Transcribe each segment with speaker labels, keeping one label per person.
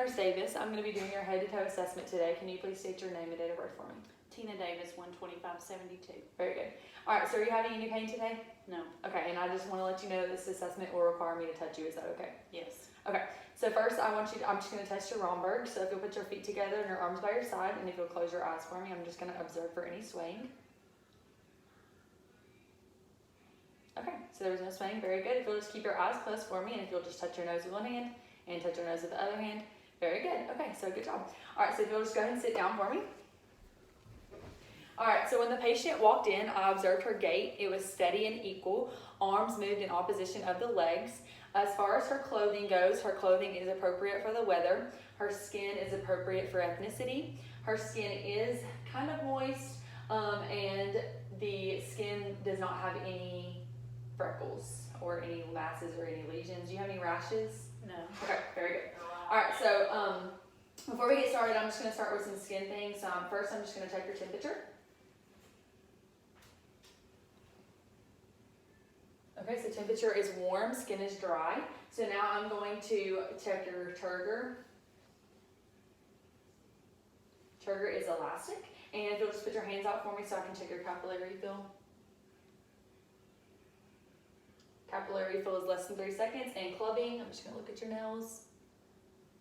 Speaker 1: Nurse Davis. I'm going to be doing your head to toe assessment today. Can you please state your name and date of birth for me?
Speaker 2: Tina Davis, 12572.
Speaker 1: Very good. All right, so are you having any pain today?
Speaker 2: No.
Speaker 1: Okay, and I just want to let you know this assessment will require me to touch you. Is that okay?
Speaker 2: Yes.
Speaker 1: Okay, so first I'm just going to test your Romberg. So if you'll put your feet together and your arms by your side, and if you'll close your eyes for me, I'm just going to observe for any swaying. Okay, so there was no swaying. Very good. If you'll just keep your eyes closed for me, and if you'll just touch your nose with one hand and touch your nose with the other hand. Very good. Okay, so good job. All right, so if you'll just go ahead and sit down for me. All right, so when the patient walked in, I observed her gait. It was steady and equal. Arms moved in opposition of the legs. As far as her clothing goes, her clothing is appropriate for the weather. Her skin is appropriate for ethnicity. Her skin is kind of moist, and the skin does not have any freckles or any masses or any lesions. Do you have any rashes?
Speaker 2: No.
Speaker 1: Okay, very good. All right, so before we get started, I'm just going to start with some skin things. First, I'm just going to check your temperature. Okay, so temperature is warm, skin is dry. So now I'm going to check your turgor. Turgor is elastic. And if you'll just put your hands out for me so I can check your capillary fill. Capillary fill is less than 3 seconds. And clubbing, I'm just going to look at your nails.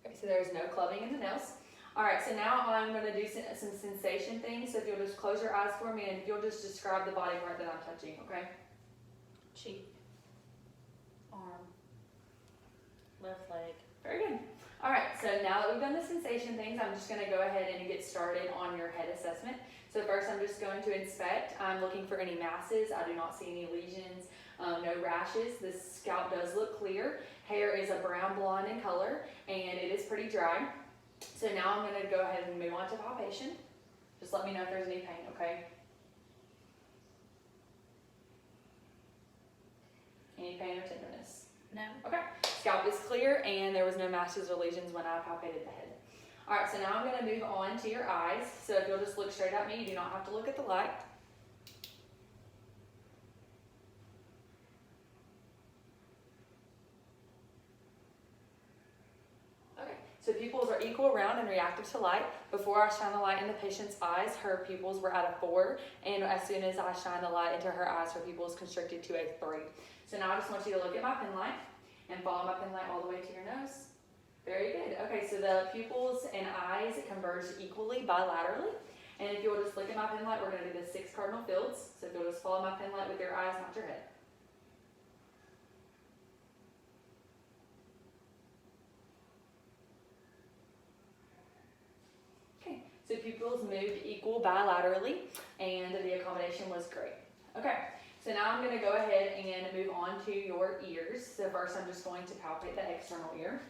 Speaker 1: Okay, so there's no clubbing in the nails. All right, so now I'm going to do some sensation things. So if you'll just close your eyes for me and you'll just describe the body part that I'm touching, okay?
Speaker 2: Cheek. Arm. Left leg.
Speaker 1: Very good. All right, so now that we've done the sensation things, I'm just going to go ahead and get started on your head assessment. So first I'm just going to inspect. I'm looking for any masses. I do not see any lesions, no rashes. The scalp does look clear. Hair is a brown blonde in color, and it is pretty dry. So now I'm going to go ahead and move on to palpation. Just let me know if there's any pain, okay? Any pain or tenderness?
Speaker 2: No.
Speaker 1: Okay. Scalp is clear, and there was no masses or lesions when I palpated the head. All right, so now I'm going to move on to your eyes. So if you'll just look straight at me, you do not have to look at the light. Okay, so pupils are equal, round, and reactive to light. Before I shine the light in the patient's eyes, her pupils were at a 4, and as soon as I shine the light into her eyes, her pupils constricted to a 3. So now I just want you to look at my pen light and follow my pen light all the way to your nose. Very good. Okay, so the pupils and eyes converge equally bilaterally. And if you'll just look at my pen light, we're going to do the 6 cardinal fields. So if you'll just follow my pen light with your eyes, not your head. Okay, so pupils moved equal bilaterally, and the accommodation was great. Okay. So now I'm going to go ahead and move on to your ears. So first I'm just going to palpate the external ear.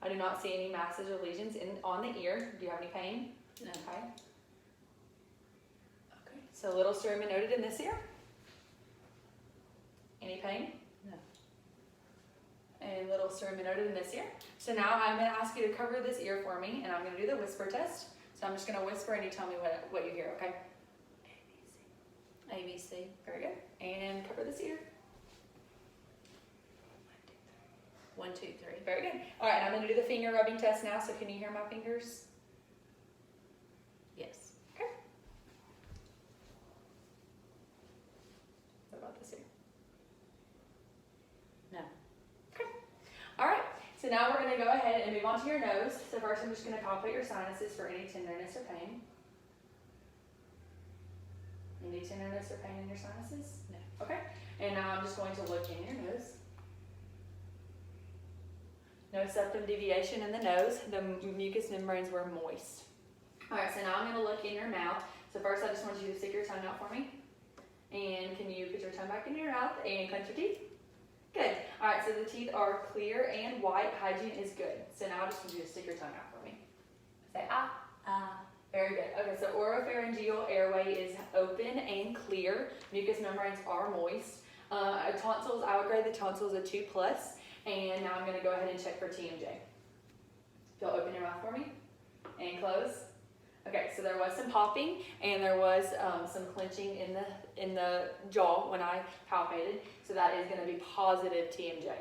Speaker 1: I do not see any masses or lesions on the ear. Do you have any pain?
Speaker 2: No.
Speaker 1: Okay. Okay. So little cerumen noted in this ear. Any pain?
Speaker 2: No.
Speaker 1: And little cerumen noted in this ear. So now I'm going to ask you to cover this ear for me, and I'm going to do the whisper test. So I'm just going to whisper and you tell me what you hear, okay?
Speaker 2: ABC.
Speaker 1: Very good. And cover this ear.
Speaker 2: 1, 2, 3.
Speaker 1: Very good. All right, I'm going to do the finger rubbing test now, so can you hear my fingers?
Speaker 2: Yes.
Speaker 1: Okay. What about this ear?
Speaker 2: No.
Speaker 1: Okay. All right, so now we're going to go ahead and move on to your nose. So first I'm just going to palpate your sinuses for any tenderness or pain. Any tenderness or pain in your sinuses?
Speaker 2: No.
Speaker 1: Okay. And now I'm just going to look in your nose. No septum deviation in the nose. The mucous membranes were moist. All right, so now I'm going to look in your mouth. So first I just want you to stick your tongue out for me. And can you put your tongue back in your mouth and clench your teeth? Good. All right, so the teeth are clear and white. Hygiene is good. So now I just want you to stick your tongue out for me. Say ah.
Speaker 2: Ah.
Speaker 1: Very good. Okay, so oropharyngeal airway is open and clear. Mucous membranes are moist. Tonsils, I would grade the tonsils a 2+. And now I'm going to go ahead and check for TMJ. You'll open your mouth for me and close. Okay, so there was some popping and there was some clenching in the jaw when I palpated. So that is going to be positive TMJ.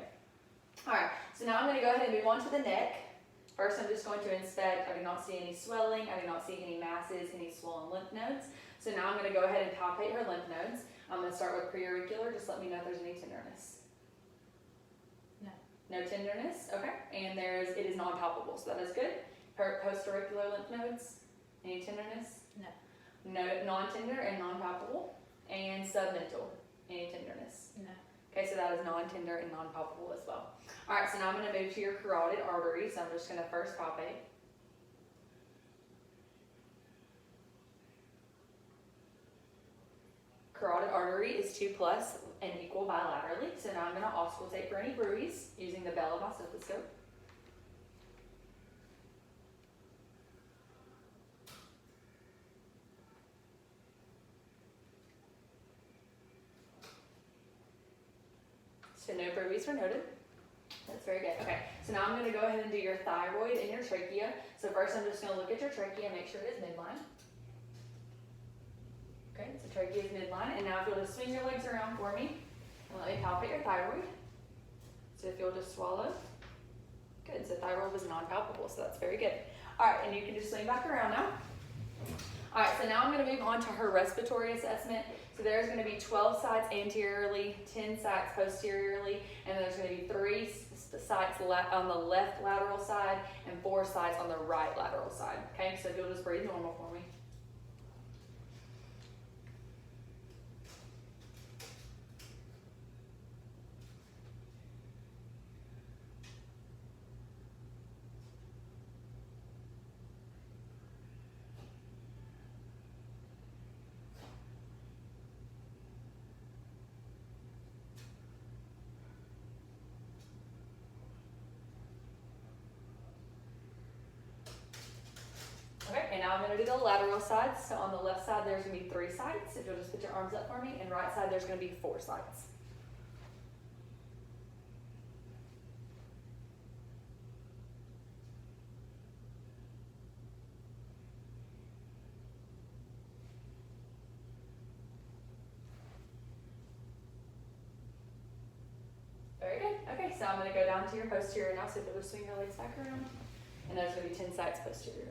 Speaker 1: All right, so now I'm going to go ahead and move on to the neck. First, I'm just going to inspect. I do not see any swelling. I do not see any masses, any swollen lymph nodes. So now I'm going to go ahead and palpate her lymph nodes. I'm going to start with preauricular. Just let me know if there's any tenderness.
Speaker 2: No.
Speaker 1: No tenderness? Okay. And it is non-palpable, so that is good. Her postauricular lymph nodes, any tenderness?
Speaker 2: No.
Speaker 1: No, non-tender and non-palpable. And submental, any tenderness?
Speaker 2: No.
Speaker 1: Okay, so that is non-tender and non-palpable as well. All right, so now I'm going to move to your carotid artery. So I'm just going to first palpate. Carotid artery is 2+ and equal bilaterally. So now I'm going to auscultate for any bruise using the Bell of my stethoscope. So no bruises were noted. That's very good. Okay, so now I'm going to go ahead and do your thyroid and your trachea. So first I'm just going to look at your trachea and make sure it is midline. Okay, so trachea is midline. And now if you'll just swing your legs around for me and let me palpate your thyroid. So if you'll just swallow. Good, so thyroid was non-palpable, so that's very good. All right, and you can just swing back around now. All right, so now I'm going to move on to her respiratory assessment. So there's going to be 12 sites anteriorly, 10 sites posteriorly, and there's going to be 3 sites on the left lateral side and 4 sites on the right lateral side. Okay, so if you'll just breathe normal for me. Okay, and now I'm going to do the lateral sides. So on the left side, there's going to be 3 sites. If you'll just put your arms up for me. And right side, there's going to be 4 sites. Very good. Okay, so I'm going to go down to your posterior now. So if you'll just swing your legs back around. And there's going to be 10 sites posteriorly.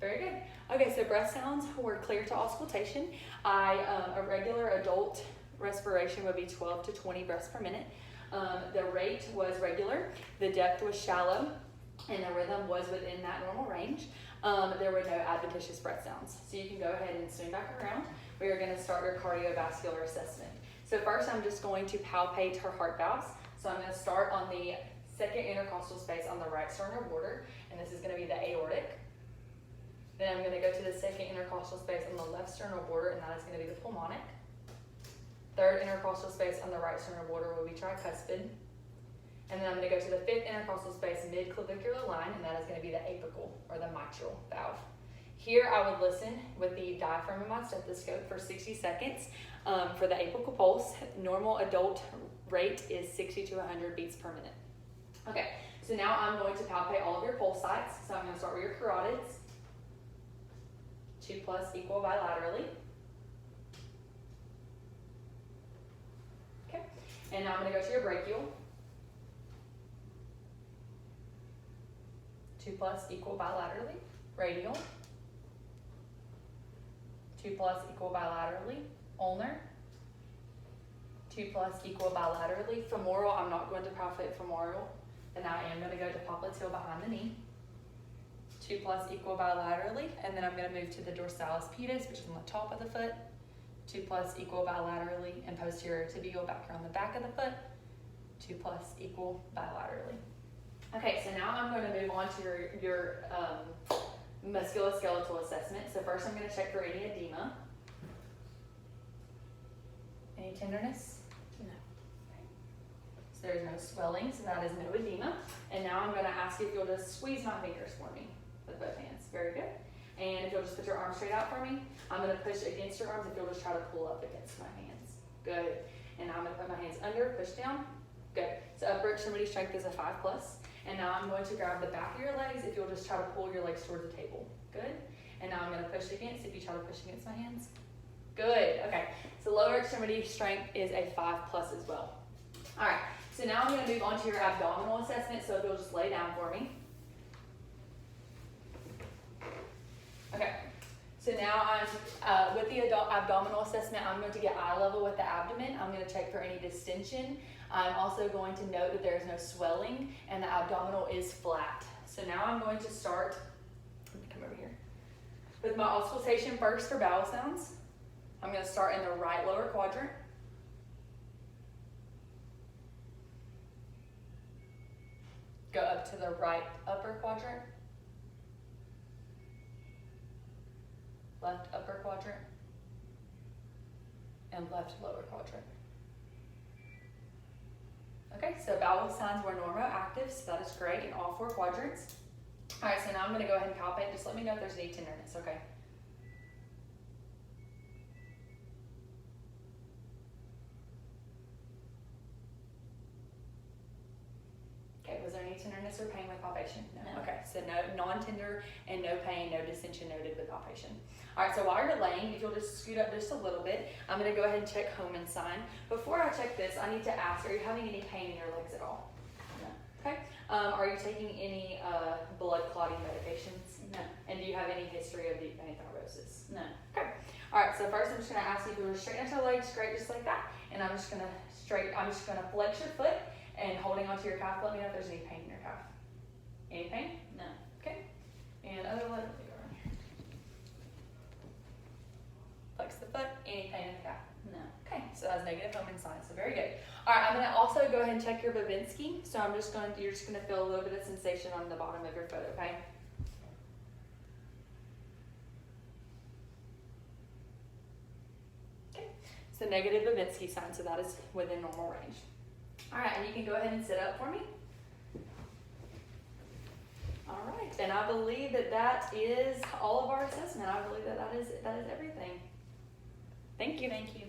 Speaker 1: Very good. Okay, so breath sounds were clear to auscultation. A regular adult respiration would be 12 to 20 breaths per minute. The rate was regular, the depth was shallow, and the rhythm was within that normal range. There were no adventitious breath sounds. So you can go ahead and swing back around. We are going to start your cardiovascular assessment. So first I'm just going to palpate her heart valves. So I'm going to start on the second intercostal space on the right sternal border, and this is going to be the aortic. Then I'm going to go to the second intercostal space on the left sternal border, and that is going to be the pulmonic. Third intercostal space on the right sternal border will be tricuspid. And then I'm going to go to the fifth intercostal space mid-clavicular line, and that is going to be the apical or the mitral valve. Here I would listen with the diaphragm of my stethoscope for 60 seconds for the apical pulse. Normal adult rate is 60 to 100 beats per minute. Okay, so now I'm going to palpate all of your pulse sites. So I'm going to start with your carotids. 2+ equal bilaterally. Okay, and now I'm going to go to your brachial. 2+ equal bilaterally. Radial. 2+ equal bilaterally. Ulnar. 2+ equal bilaterally. Femoral, I'm not going to palpate femoral, and I am going to go to popliteal behind the knee. 2+ equal bilaterally, and then I'm going to move to the dorsalis pedis, which is on the top of the foot. 2+ equal bilaterally, and posterior tibial back here on the back of the foot. 2+ equal bilaterally. Okay, so now I'm going to move on to your musculoskeletal assessment. So first I'm going to check for any edema. Any tenderness?
Speaker 2: No.
Speaker 1: Okay. So there's no swelling, so that is no edema. And now I'm going to ask you if you'll just squeeze my fingers for me with both hands. Very good. And if you'll just put your arms straight out for me, I'm going to push against your arms if you'll just try to pull up against my hands. Good. And now I'm gonna put my hands under, push down. Good. So upper extremity strength is a 5+. And now I'm going to grab the back of your legs if you'll just try to pull your legs towards the table. Good. And now I'm gonna push against, if you try to push against my hands. Good. Okay. So lower extremity strength is a 5+ as well. All right. So now I'm gonna move on to your abdominal assessment. So if you'll just lay down for me. Okay. So now I'm, with the abdominal assessment, I'm going to get eye level with the abdomen. I'm going to check for any distension. I'm also going to note that there is no swelling and the abdominal is flat. So now I'm going to start, let me come over here, with my auscultation first for bowel sounds. I'm going to start in the right lower quadrant. Go up to the right upper quadrant. Left upper quadrant, and left lower quadrant. Okay, so bowel signs were normoactive, so that is great in all 4 quadrants. All right, so now I'm gonna go ahead and palpate. Just let me know if there's any tenderness, okay? Okay, was there any tenderness or pain with palpation?
Speaker 2: No.
Speaker 1: Okay, so no non-tender and no pain, no distension noted with palpation. All right, so while you're laying, if you'll just scoot up just a little bit, I'm gonna go ahead and check Homan sign. Before I check this, I need to ask, are you having any pain in your legs at all?
Speaker 2: No.
Speaker 1: Okay. Are you taking any blood clotting medications?
Speaker 2: No.
Speaker 1: And do you have any history of deep vein thrombosis?
Speaker 2: No.
Speaker 1: Okay. All right, so first I'm just gonna ask you to straighten out your legs, straight just like that. And I'm just gonna flex your foot and holding onto your calf. Let me know if there's any pain in your calf. Any pain?
Speaker 2: No.
Speaker 1: Okay. And other leg. Flex the foot. Any pain in the calf?
Speaker 2: No.
Speaker 1: Okay, so that's negative Homan sign, so very good. All right, I'm gonna also go ahead and check your Babinski. So you're just gonna feel a little bit of sensation on the bottom of your foot, okay? Okay, so negative Babinski sign, so that is within normal range. All right, and you can go ahead and sit up for me. All right, and I believe that is all of our assessment. I believe that is everything. Thank you.
Speaker 2: Thank you.